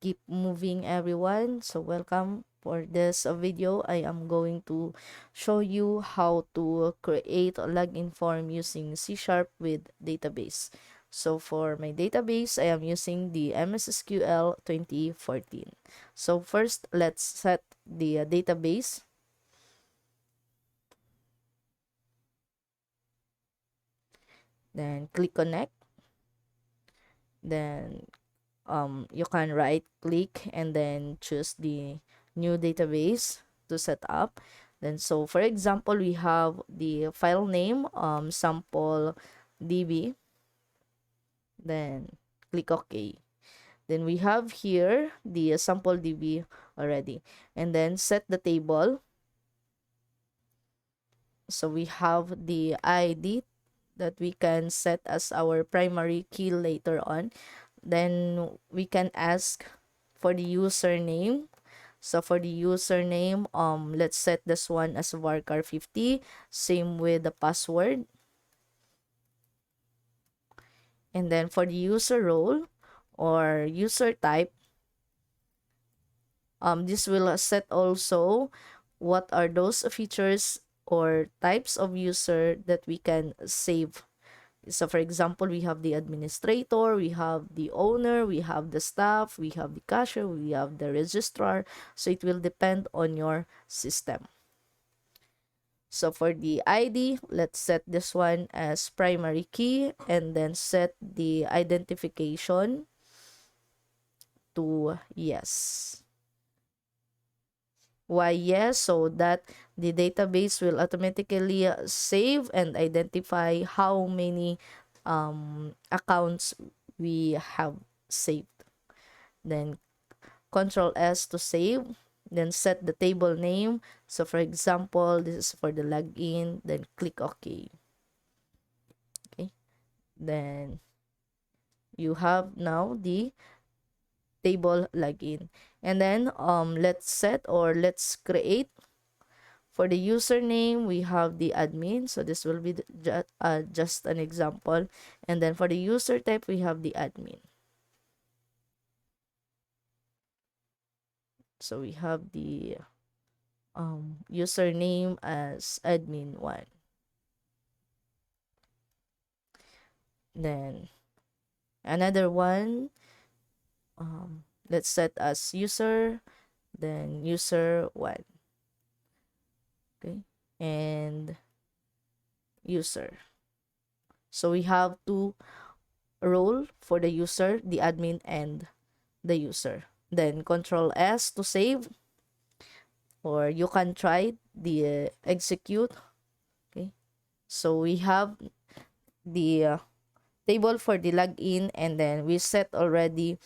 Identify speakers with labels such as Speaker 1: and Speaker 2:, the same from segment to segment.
Speaker 1: keep moving, everyone. So welcome for this video. I am going to show you how to create a login form using C# with database. So for my database, I am using the MS SQL 2014. So first, let's set the database. Then click connect. Then you can right click and then choose the new database to set up. Then so for example, we have the file name sample db, then click OK. Then we have here the sample db already, and then set the table. So we have the id that we can set as our primary key later on. Then we can ask for the username. So for the username, let's set this one as varchar50. Same with the password. And then for the user role or user type, this will set also what are those features or types of user that we can save. So for example, we have the administrator, we have the owner, we have the staff, we have the cashier, we have the registrar. So it will depend on your system. So for the ID, let's set this one as primary key and then set the identification to yes. Why yes? So that the database will automatically save and identify how many accounts we have saved. Then Control S to save. Then set the table name. So for example, this is for the login. Then click OK. Okay. Then you have now the table login. And then let's set or let's create. For the username, we have the admin. So this will be just an example. And then for the user type, we have the admin. So we have the username as admin1. Then another one, let's set as user, then user1. Okay, and user. So we have two role for the user, the admin and the user. Then Control S to save, or you can try the execute. Okay, so we have the table for the login, and then we set already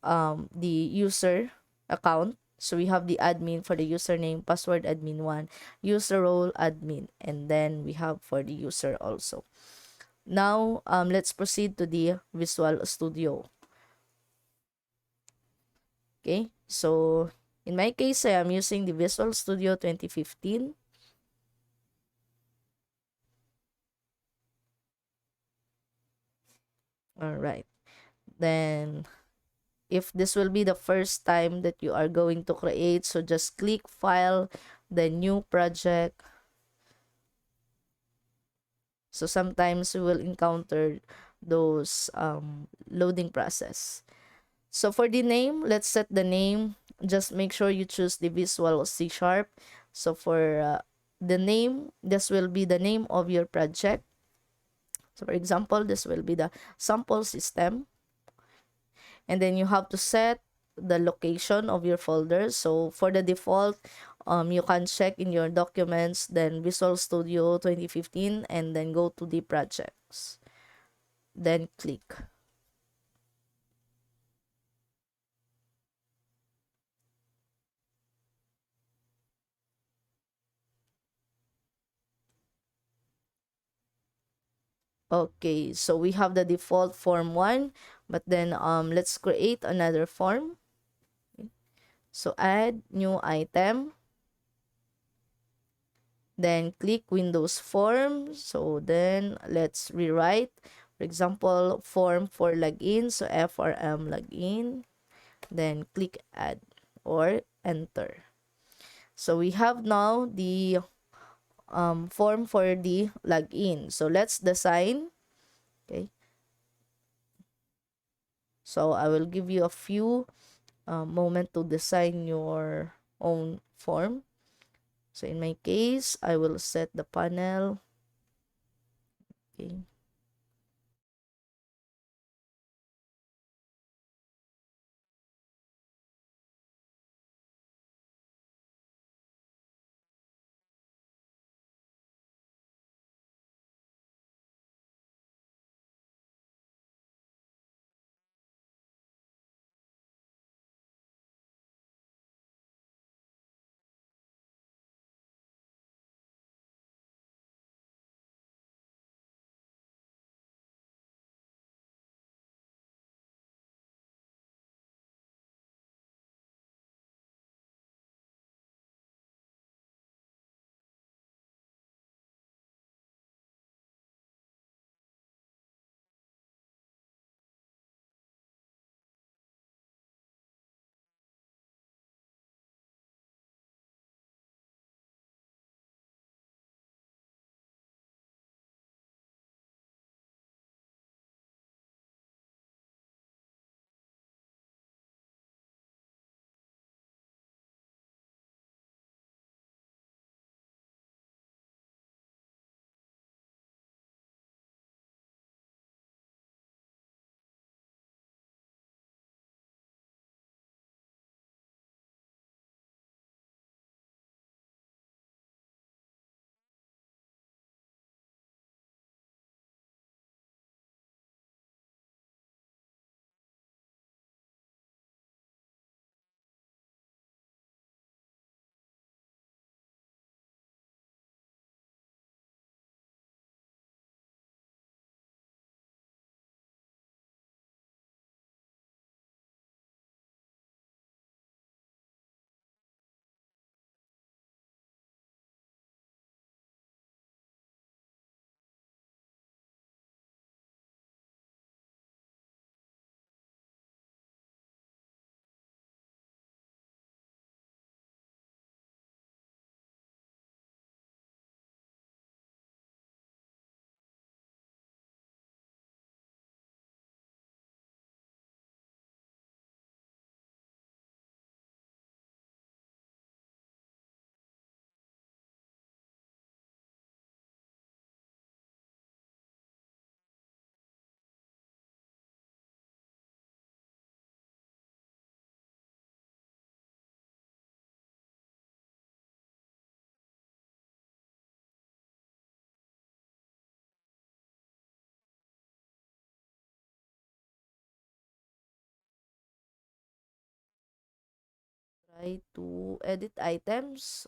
Speaker 1: the user account. So we have the admin for the username, password admin1, user role admin, and then we have for the user also. Now let's proceed to the Visual Studio. Okay, so in my case, I am using the Visual Studio 2015. All right. Then if this will be the first time that you are going to create, so just click File, then New Project. So sometimes we will encounter those loading process. So for the name, let's set the name. Just make sure you choose the Visual C#. So for the name, this will be the name of your project. So for example, this will be the sample system. And then you have to set the location of your folder. So for the default, you can check in your documents, then Visual Studio 2015, and then go to the projects. Then click. Okay, so we have the default form 1, but then let's create another form. Okay. So add new item. Then click Windows Form. So then let's rewrite. For example, form for login. So FRM login. then click add or enter. So we have now the form for the login. So let's design. Okay, so I will give you a few moment to design your own form. So in my case, I will set the panel. Okay. Try to edit items.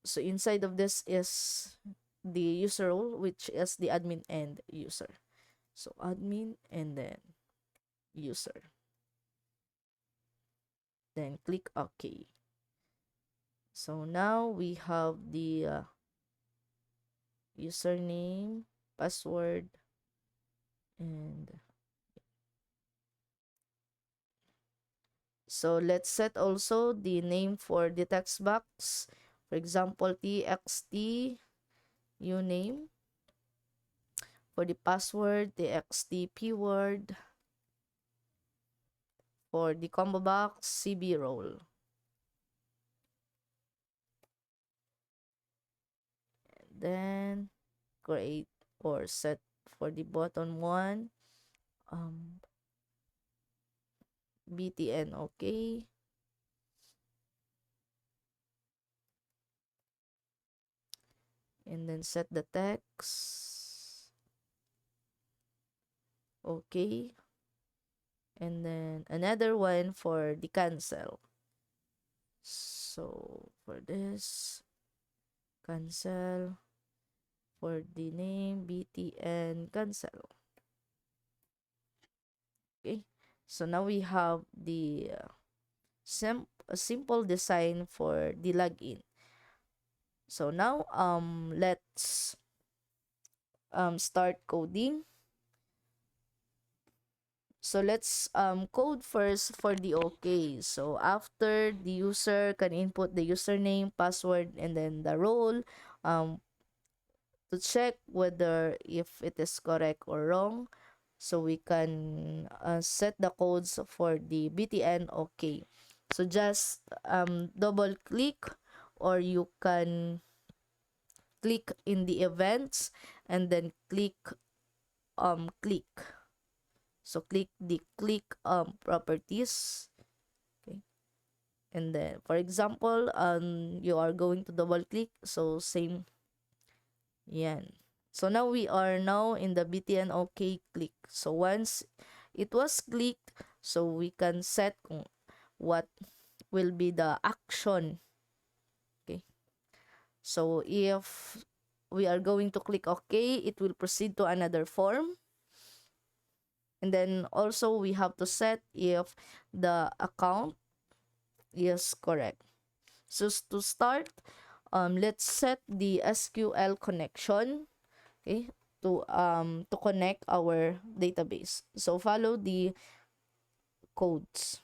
Speaker 1: So inside of this is the user role, which is the admin and user. So admin and then user. Then click OK. So now we have the username, password, and so let's set also the name for the text box. For example, txt uname. For the password, txt pword. For the combo box, cb role. Then create or set for the button one, um, btn okay. And then set the text okay. And then another one for the cancel. So for this, cancel. For the name, btn cancel. Okay. So now we have the a simple design for the login. So now let's start coding. So let's code first for the OK. So after the user can input the username, password, and then the role, um, to check whether if it is correct or wrong. So we can set the codes for the BTN OK. So just double click, or you can click in the events and then click. So click the properties. Okay. And then for example, you are going to double click, so same yan. So now we are now in the BTN OK click. So once it was clicked, so we can set kung what will be the action. Okay. So if we are going to click OK, it will proceed to another form. And then also we have to set if the account is correct. So to start, let's set the SQL connection, okay, to connect our database. So follow the codes.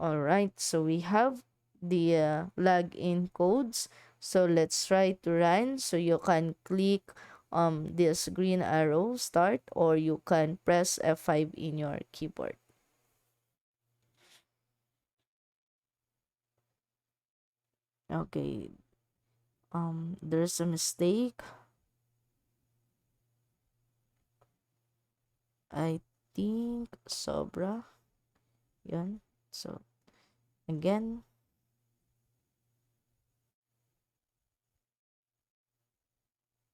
Speaker 1: All right, so we have the login codes. So let's try to run. So you can click this green arrow start, or you can press F5 in your keyboard. Okay, there's a mistake. I think sobra. Yan. So again,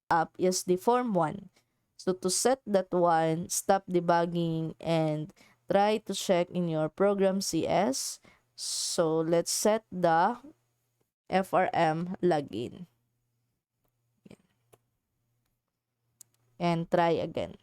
Speaker 1: up is the form 1. So to set that one, stop debugging and try to check in your program CS. So let's set the FRM login and try again.